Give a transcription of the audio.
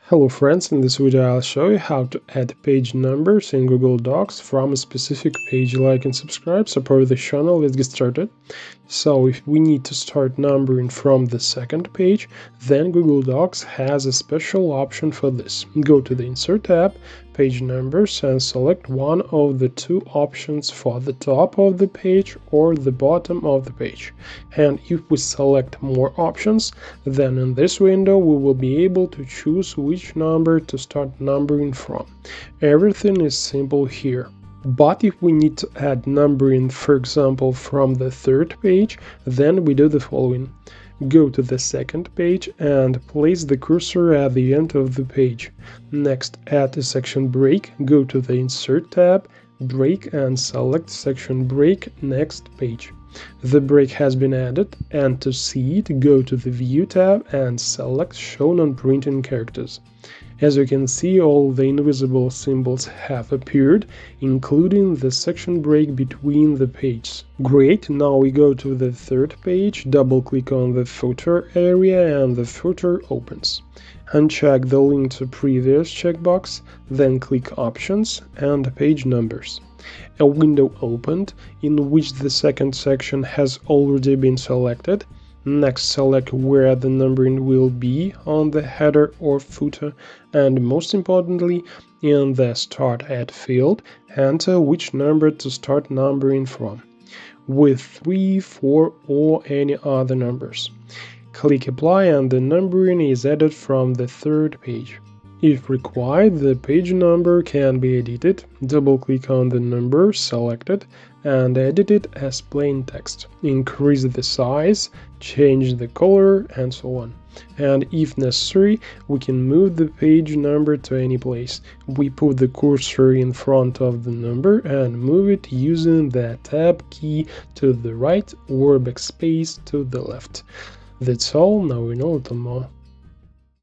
Hello friends, in this video I'll show you how to add page numbers in Google Docs from a specific page. Like and subscribe, support the channel. Let's get started. So if we need to start numbering from the second page, then Google Docs has a special option for this. Go to the Insert tab, Page Numbers, and select one of the two options for the top of the page or the bottom of the page. And if we select more options, then in this window we will be able to choose which number to start numbering from. Everything is simple here. But if we need to add numbering, for example, from the third page, then we do the following. Go to the second page and place the cursor at the end of the page. Next, add a section break, go to the Insert tab, Break, and select Section Break Next Page. The break has been added, and to see it, go to the View tab and select Show Non-Printing Characters. As you can see, all the invisible symbols have appeared, including the section break between the pages. Great, now we go to the third page, double-click on the footer area and the footer opens. Uncheck the Link to Previous checkbox, then click Options and Page Numbers. A window opened in which the second section has already been selected. Next, select where the numbering will be on the header or footer, and most importantly, in the Start At field, enter which number to start numbering from, with 3, 4, or any other numbers. Click Apply and the numbering is added from the third page. If required, the page number can be edited. Double-click on the number selected and edit it as plain text. Increase the size, change the color, and so on. And if necessary, we can move the page number to any place. We put the cursor in front of the number and move it using the Tab key to the right or backspace to the left. That's all, now we know a little more.